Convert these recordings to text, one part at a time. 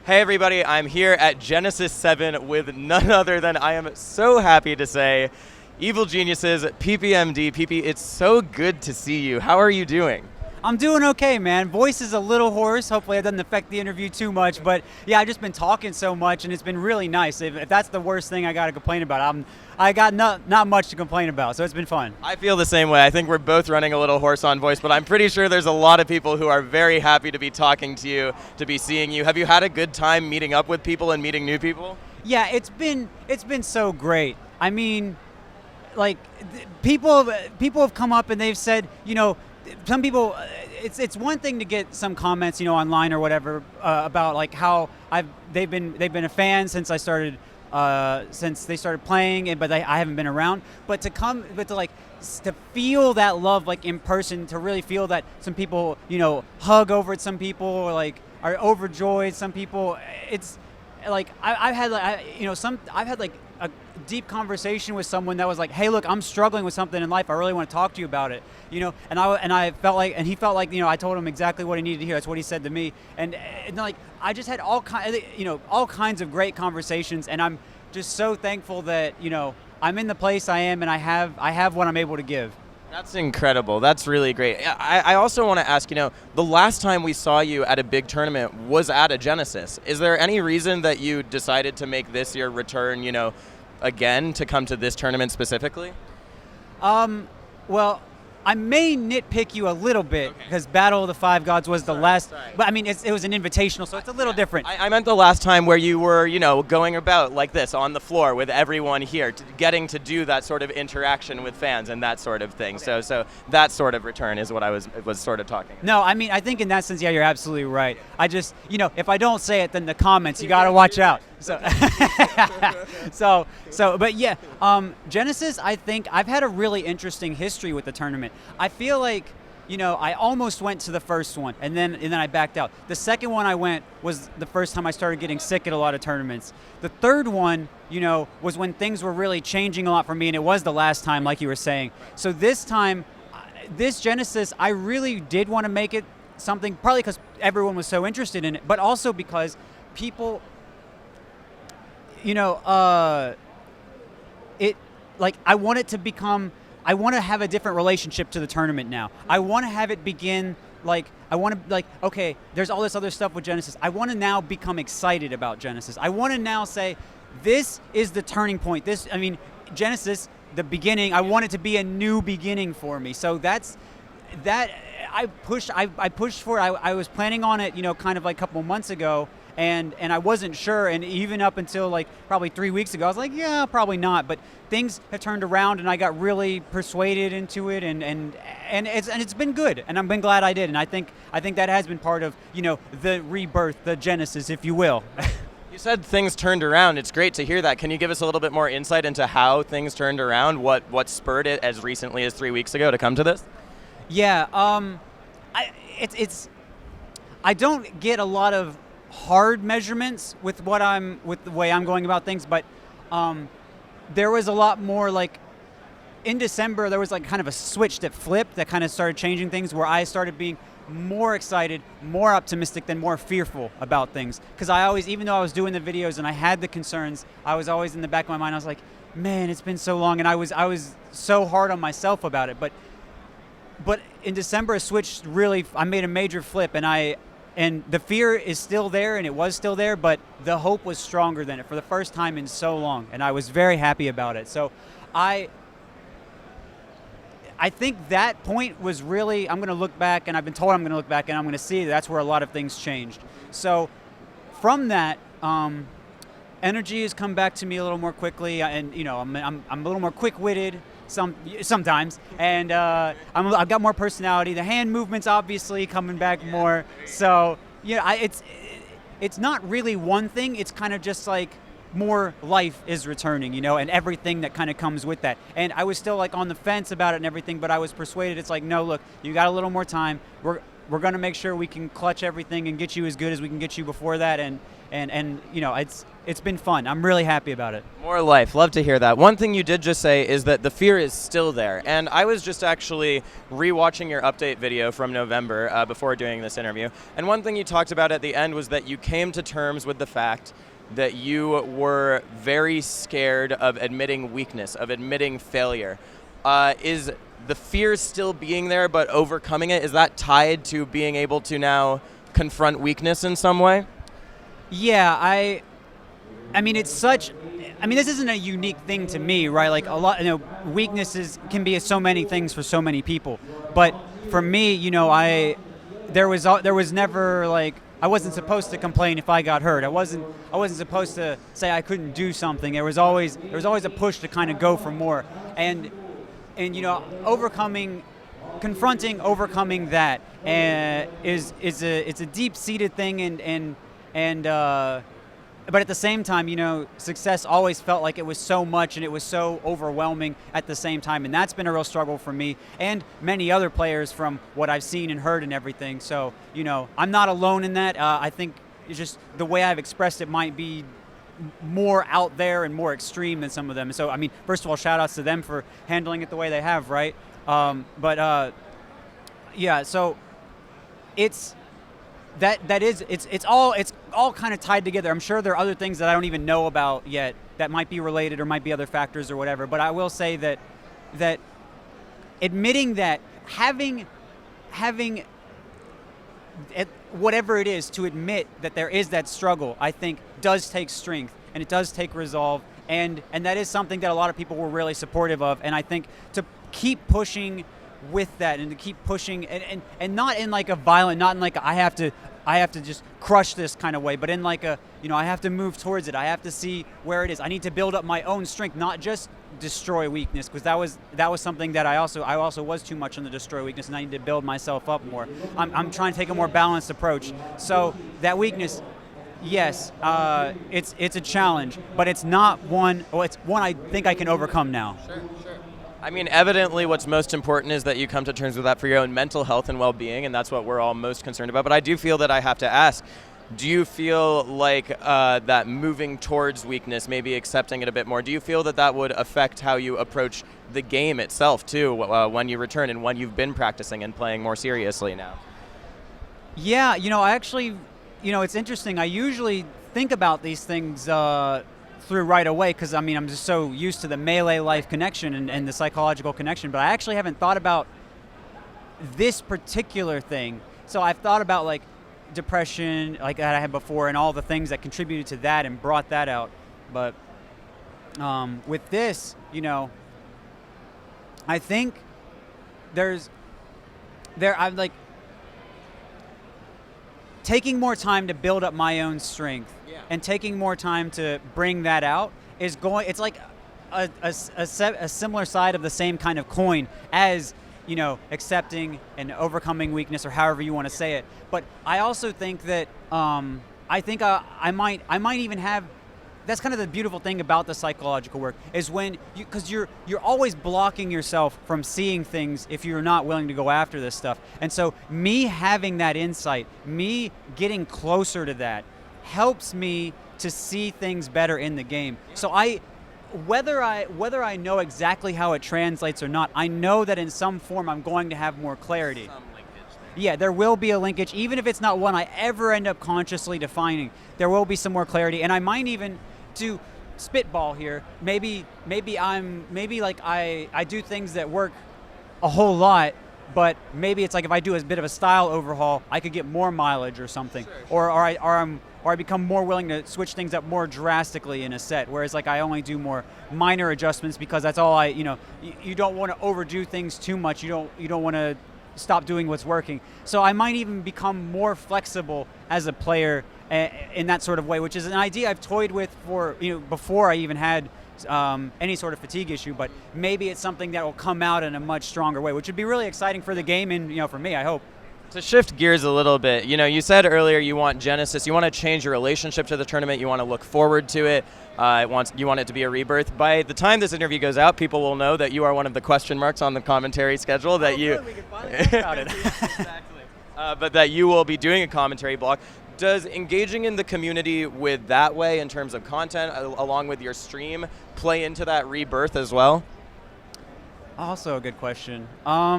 Hey everybody, I'm here at Genesis 7 with none other than, I am so happy to say, Evil Geniuses, PPMD. PP, it's so good to see you. How are you doing? I'm doing okay, man. Voice is a little hoarse. Hopefully it doesn't affect the interview too much. But yeah, I've just been talking so much, and it's been really nice. If that's the worst thing I got to complain about, I got not much to complain about. So it's been fun. I feel the same way. I think we're both running a little hoarse on voice, but I'm pretty sure there's a lot of people who are very happy to be talking to you, to be seeing you. Have you had a good time meeting up with people and meeting new people? Yeah, it's been so great. I mean, like people have come up and they've said, some people, it's one thing to get some comments, online or whatever, about like how they've been a fan since I started, since they started playing, but I haven't been around. But to feel that love like in person, to really feel that some people, hug over at some people, or like are overjoyed. Some people, it's like I've had like a deep conversation with someone that was like, hey, look, I'm struggling with something in life. I really want to talk to you about it, and I felt like, and he felt like, I told him exactly what he needed to hear. That's what he said to me. And like, I just had all kinds of great conversations, and I'm just so thankful that, I'm in the place I am, and I have what I'm able to give. That's incredible. That's really great. I also want to ask, the last time we saw you at a big tournament was at a Genesis. Is there any reason that you decided to make this your return, again, to come to this tournament specifically? Well, I may nitpick you a little bit because Battle of the Five Gods was the last, but I mean, it was an invitational, so it's a little different. I meant the last time where you were, going about like this on the floor with everyone here, getting to do that sort of interaction with fans and that sort of thing. Okay. So that sort of return is what I was sort of talking about. No, I mean, I think in that sense, yeah, you're absolutely right. I just, if I don't say it, then the comments, you got to watch out. So, but yeah, Genesis, I think I've had a really interesting history with the tournament. I feel like, I almost went to the first one, and then I backed out. The second one I went was the first time I started getting sick at a lot of tournaments. The third one, was when things were really changing a lot for me, and it was the last time, like you were saying. So this time, this Genesis, I really did want to make it something, probably because everyone was so interested in it, but also because people, I want it to become, I want to have a different relationship to the tournament now. I want to have it begin, okay, there's all this other stuff with Genesis. I want to now become excited about Genesis. I want to now say, this is the turning point. Genesis, the beginning, I want it to be a new beginning for me. So that's, that I pushed for it. I was planning on it, kind of like a couple months ago, and I wasn't sure, and even up until like probably 3 weeks ago, I was like, yeah, probably not. But things have turned around, and I got really persuaded into it, and it's been good, and I've been glad I did. And I think that has been part of the rebirth, the Genesis, if you will. You said things turned around. It's great to hear that. Can you give us a little bit more insight into how things turned around? What spurred it as recently as 3 weeks ago to come to this? Yeah, I don't get a lot of hard measurements with the way I'm going about things, but there was a lot more, like in December there was like kind of a switch that flipped that kind of started changing things, where I started being more excited, more optimistic than more fearful about things. Because I always, even though I was doing the videos and I had the concerns, I was always in the back of my mind, I was like, man, it's been so long, and I was so hard on myself about it. But in December, a switch really, I made a major flip, and the fear is still there, and it was still there, but the hope was stronger than it for the first time in so long, and I was very happy about it. So I think that point was really, I'm going to look back, and I've been told I'm going to look back, and I'm going to see that's where a lot of things changed. So from that, energy has come back to me a little more quickly, and I'm a little more quick-witted sometimes, and I've got more personality. The hand movements obviously coming back more. So it's not really one thing. It's kind of just like more life is returning, and everything that kind of comes with that. And I was still like on the fence about it and everything, but I was persuaded. It's like, no, look, you got a little more time. we're gonna make sure we can clutch everything and get you as good as we can get you before that, and it's been fun. I'm really happy about it. More life. Love to hear that. One thing you did just say is that the fear is still there. And I was just actually rewatching your update video from November before doing this interview. And one thing you talked about at the end was that you came to terms with the fact that you were very scared of admitting weakness, of admitting failure. Is the fear still being there but overcoming it, is that tied to being able to now confront weakness in some way? Yeah, I mean, it's such. I mean, this isn't a unique thing to me, right? Like a lot, weaknesses can be so many things for so many people. But for me, there was never like I wasn't supposed to complain if I got hurt. I wasn't supposed to say I couldn't do something. There was always a push to kind of go for more, and overcoming that is a deep-seated thing, but at the same time, success always felt like it was so much and it was so overwhelming at the same time. And that's been a real struggle for me and many other players from what I've seen and heard and everything. So, I'm not alone in that. I think it's just the way I've expressed it might be more out there and more extreme than some of them. So, I mean, first of all, shout outs to them for handling it the way they have, right? Yeah, so it's it's all kind of tied together. I'm sure there are other things that I don't even know about yet that might be related or might be other factors or whatever. But I will say that admitting that having whatever it is to admit that there is that struggle, I think does take strength and it does take resolve, and that is something that a lot of people were really supportive of. And I think to keep pushing with that and to keep pushing and not in like a violent, not in like I have to just crush this kind of way, but in like I have to move towards it. I have to see where it is. I need to build up my own strength, not just destroy weakness, because that was something that I also was too much on the destroy weakness, and I need to build myself up more. I'm trying to take a more balanced approach. So that weakness, yes, it's a challenge, but it's not one. Well, it's one I think I can overcome now. Sure. I mean, evidently what's most important is that you come to terms with that for your own mental health and well-being, and that's what we're all most concerned about. But I do feel that I have to ask, do you feel like that moving towards weakness, maybe accepting it a bit more, do you feel that would affect how you approach the game itself, too, when you return and when you've been practicing and playing more seriously now? Yeah, I actually, it's interesting. I usually think about these things through right away because I'm just so used to the melee life connection and the psychological connection, but I actually haven't thought about this particular thing. So I've thought about like depression like that I had before and all the things that contributed to that and brought that out. But with this, I think I'm like taking more time to build up my own strength. Yeah. And taking more time to bring that out it's like a similar side of the same kind of coin as, accepting and overcoming weakness or however you want to say it. But I also think that I think I might even have. That's kind of the beautiful thing about the psychological work is when because you're always blocking yourself from seeing things if you're not willing to go after this stuff. And so me having that insight, me getting closer to that, helps me to see things better in the game. So whether I know exactly how it translates or not, I know that in some form I'm going to have more clarity. Some linkage there. Yeah, there will be a linkage, even if it's not one I ever end up consciously defining. There will be some more clarity, and I might even to spitball here. Maybe I do things that work a whole lot, but maybe it's like if I do a bit of a style overhaul, I could get more mileage or something, Sure. or I become more willing to switch things up more drastically in a set. Whereas like I only do more minor adjustments because that's all you don't want to overdo things too much. You don't want to stop doing what's working. So I might even become more flexible as a player in that sort of way, which is an idea I've toyed with for before I even had any sort of fatigue issue. But maybe it's something that will come out in a much stronger way, which would be really exciting for the game and for me, I hope. To shift gears a little bit, you said earlier you want Genesis, you want to change your relationship to the tournament, you want to look forward to it, you want it to be a rebirth. By the time this interview goes out, people will know that you are one of the question marks on the commentary schedule. Good, we can finally talk about it. Exactly. but that you will be doing a commentary block. Does engaging in the community with that way in terms of content, along with your stream, play into that rebirth as well? Also a good question. I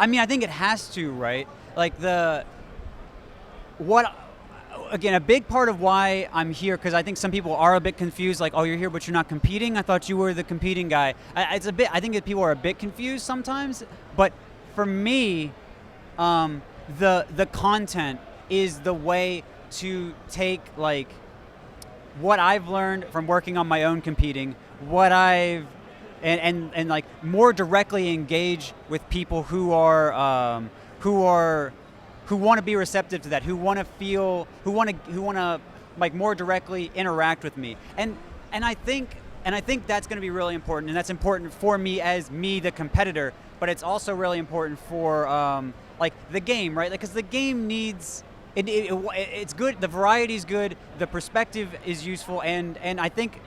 mean, I think it has to, right? Like again, a big part of why I'm here, because I think some people are a bit confused, like, oh, you're here but you're not competing? I thought you were the competing guy. I think that people are a bit confused sometimes, but for me, the content is the way to take like what I've learned from working on my own competing, and like more directly engage with people who want to be receptive to that, who want to like more directly interact with me, and I think that's going to be really important, and that's important for me as me the competitor, but it's also really important for like the game, right? Because the game needs. It's good. The variety is good. The perspective is useful, and I think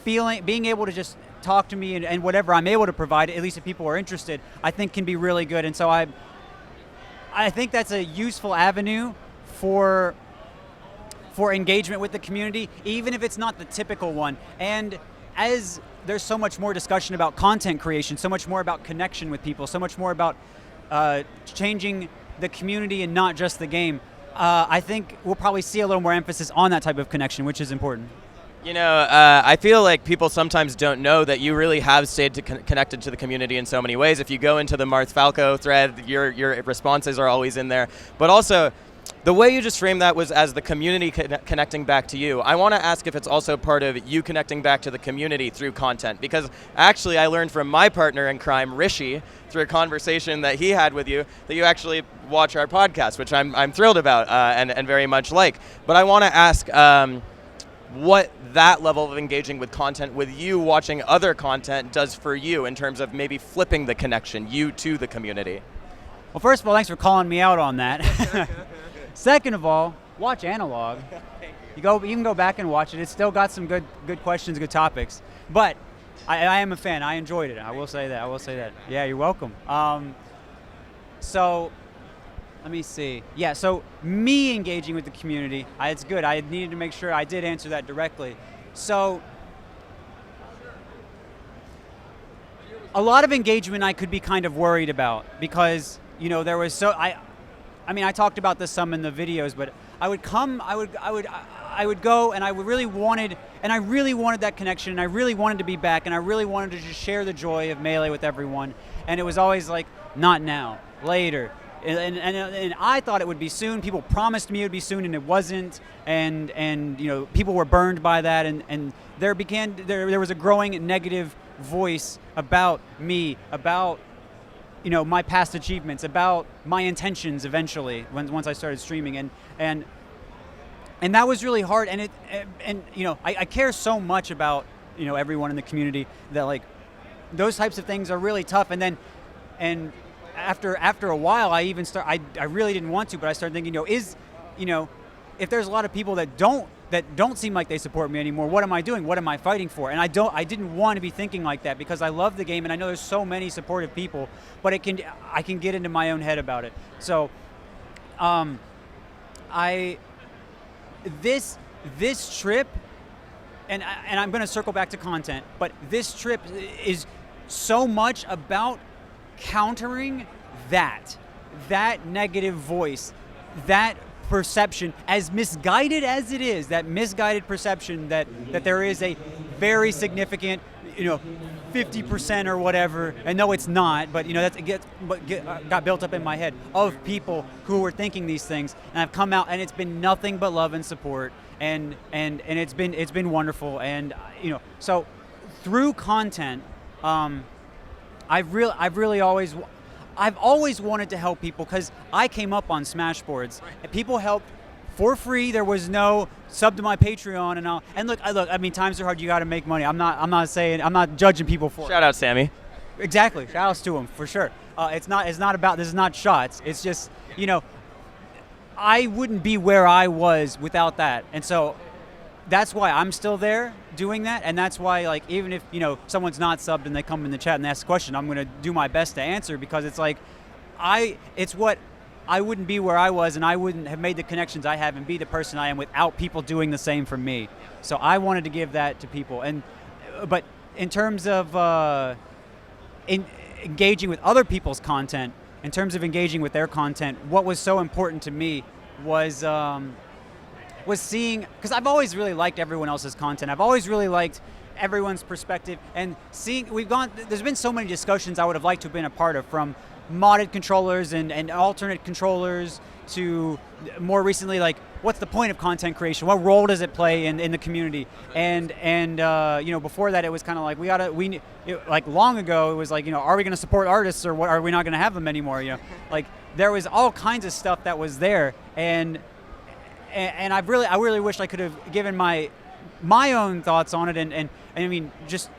being able to just talk to me and whatever I'm able to provide, at least if people are interested, I think can be really good. And so I think that's a useful avenue for engagement with the community, even if it's not the typical one. And as there's so much more discussion about content creation, so much more about connection with people, so much more about changing the community and not just the game, I think we'll probably see a little more emphasis on that type of connection, which is important. You know, I feel like people sometimes don't know that you really have stayed connected to the community in so many ways. If you go into the Marth Falco thread, your responses are always in there. But also, the way you just framed that was as the community connecting back to you. I want to ask if it's also part of you connecting back to the community through content, because actually I learned from my partner in crime, Rishi, through a conversation that he had with you, that you actually watch our podcast, which I'm thrilled about and very much like. But I want to ask what that level of engaging with content, with you watching other content, does for you in terms of maybe flipping the connection, you to the community. Well, first of all, thanks for calling me out on that. Second of all, watch Analog. You can go back and watch it. It's still got some good questions, good topics. But I am a fan. I enjoyed it. I will say that. Yeah, you're welcome. So let me see. Yeah, so me engaging with the community, it's good. I needed to make sure I did answer that directly. So a lot of engagement I could be kind of worried about, because there was I mean, I talked about this some in the videos, but I would go, and I really wanted that connection, and I really wanted to be back, and I really wanted to just share the joy of Melee with everyone, and it was always like, not now, later, and I thought it would be soon. People promised me it would be soon, and it wasn't, and people were burned by that, and there was a growing negative voice about me, about my past achievements, about my intentions eventually once I started streaming, and that was really hard, and I care so much about everyone in the community that like those types of things are really tough, and after a while I really didn't want to, but I started thinking if there's a lot of people that don't seem like they support me anymore, what am I doing? What am I fighting for? And I didn't want to be thinking like that, because I love the game and I know there's so many supportive people, but I can get into my own head about it. So this trip, and I'm going to circle back to content, but this trip is so much about countering that negative voice, that perception, as misguided as it is, that misguided perception that there is a very significant 50% or whatever, and no, it's not, but got built up in my head of people who were thinking these things, and I've come out, and it's been nothing but love and support, and it's been wonderful, and so through content, I've always wanted to help people, because I came up on Smashboards, and people helped for free. There was no sub to my Patreon, and look. I mean, times are hard. You got to make money. I'm not judging people for it. Shout out, Sammy. Exactly. Shout outs to him for sure. It's not about. This is not shots. It's just I wouldn't be where I was without that, and so that's why I'm still there doing that, and that's why, like, even if someone's not subbed and they come in the chat and ask a question, I'm going to do my best to answer, because it's like it's what I wouldn't be where I was, and I wouldn't have made the connections I have and be the person I am without people doing the same for me. So I wanted to give that to people. But in terms of engaging with other people's content, in terms of engaging with their content, what was so important to me was seeing, because I've always really liked everyone else's content. I've always really liked everyone's perspective, and seeing, there's been so many discussions I would have liked to have been a part of, from modded controllers and alternate controllers to more recently, like, what's the point of content creation? What role does it play in the community? And before that, it was kind of like like long ago, it was like, are we going to support artists, or what, are we not going to have them anymore? Like, there was all kinds of stuff that was there, and I really wish I could have given my own thoughts on it, and I mean, just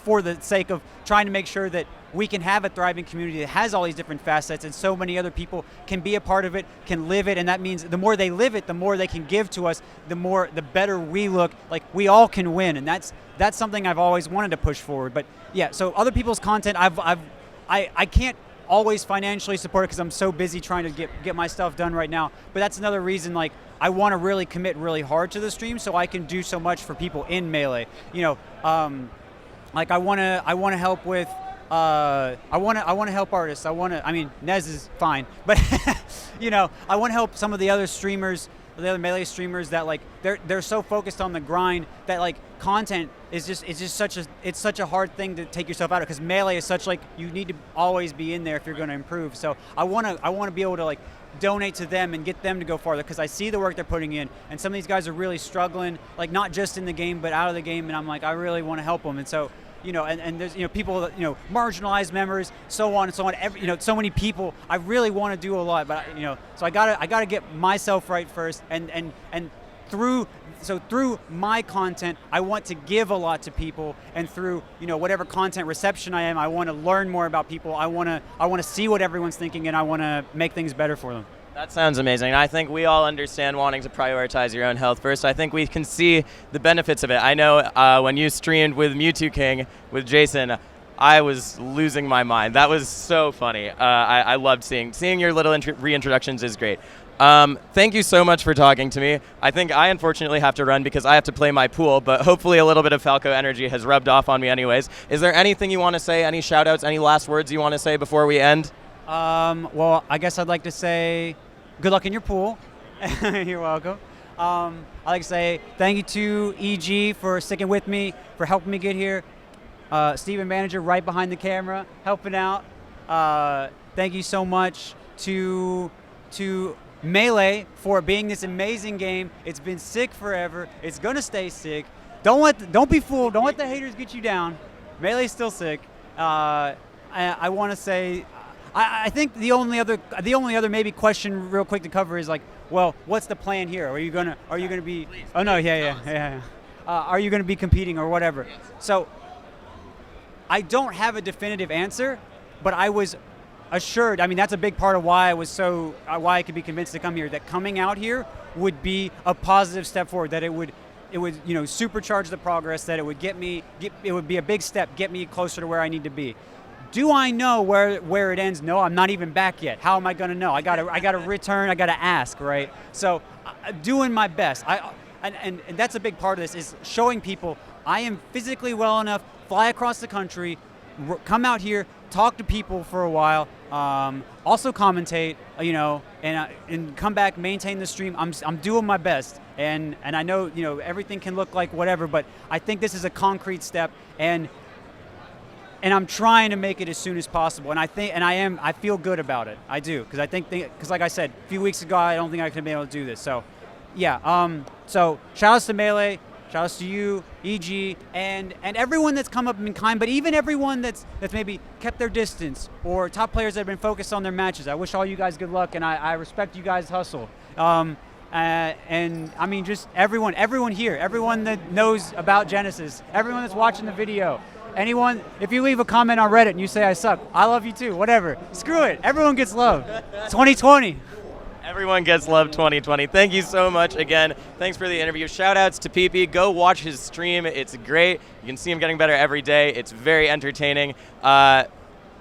for the sake of trying to make sure that we can have a thriving community that has all these different facets, and so many other people can be a part of it, can live it, and that means the more they live it, the more they can give to us, the better we look. Like, we all can win, and that's something I've always wanted to push forward. But yeah, so other people's content, I can't always financially support it because I'm so busy trying to get my stuff done right now. But that's another reason, like, I want to really commit really hard to the stream so I can do so much for people in Melee. Like, I want to help with. I want to help artists. I mean, Nez is fine, but I want to help some of the other streamers, the other Melee streamers that, like, they're so focused on the grind that, like, content is just such a hard thing to take yourself out of, because Melee is such, like, you need to always be in there if you're going to improve. So I want to be able to, like, donate to them and get them to go farther, because I see the work they're putting in, and some of these guys are really struggling, like, not just in the game but out of the game, and I'm like, I really want to help them. And so and there's people that, marginalized members, so on and so on. So many people. I really want to do a lot, but so I gotta get myself right first, and through my content, I want to give a lot to people, and through whatever content reception I am, I want to learn more about people. I want to see what everyone's thinking, and I want to make things better for them. That sounds amazing. I think we all understand wanting to prioritize your own health first. I think we can see the benefits of it. I know when you streamed with Mewtwo King with Jason, I was losing my mind. That was so funny. I loved seeing your little reintroductions is great. Thank you so much for talking to me. I think I unfortunately have to run because I have to play my pool, but hopefully a little bit of Falco energy has rubbed off on me anyways. Is there anything you want to say, any shout outs, any last words you want to say before we end? Well, I guess I'd like to say good luck in your pool. You're welcome. I'd like to say thank you to EG for sticking with me, for helping me get here. Steven Manager right behind the camera, helping out. Thank you so much to Melee for being this amazing game. It's been sick forever. It's gonna stay sick. Don't be fooled. Don't let the haters get you down. Melee's still sick. I want to say, I think the only other maybe question real quick to cover is, like, well, what's the plan here? Are you gonna be? Please, oh no, yeah. Are you gonna be competing or whatever? Yes. So I don't have a definitive answer, but I was assured. I mean, that's a big part of why why I could be convinced to come here. That coming out here would be a positive step forward. That it would supercharge the progress. That it would it would be a big step, get me closer to where I need to be. Do I know where it ends? No, I'm not even back yet. How am I going to know? I gotta return. I gotta ask, right? So, doing my best. And that's a big part of this, is showing people I am physically well enough. Fly across the country, come out here, talk to people for a while. Also commentate, and come back, maintain the stream. I'm doing my best, and I know everything can look like whatever, but I think this is a concrete step, and I'm trying to make it as soon as possible. And I feel good about it. I do, because like I said, a few weeks ago, I don't think I could have been able to do this. So, yeah. So shout outs to Melee, shout outs to you, EG, and everyone that's come up and been kind, but even everyone that's maybe kept their distance, or top players that have been focused on their matches. I wish all you guys good luck, and I respect you guys' hustle. And I mean, just everyone here, everyone that knows about Genesis, everyone that's watching the video. Anyone, if you leave a comment on Reddit and you say I suck, I love you too, whatever. Screw it. Everyone gets love. 2020. Everyone gets love 2020. Thank you so much again. Thanks for the interview. Shout outs to PP. Go watch his stream. It's great. You can see him getting better every day. It's very entertaining.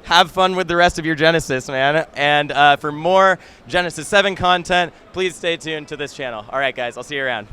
have fun with the rest of your Genesis, man. And for more Genesis 7 content, please stay tuned to this channel. All right, guys, I'll see you around.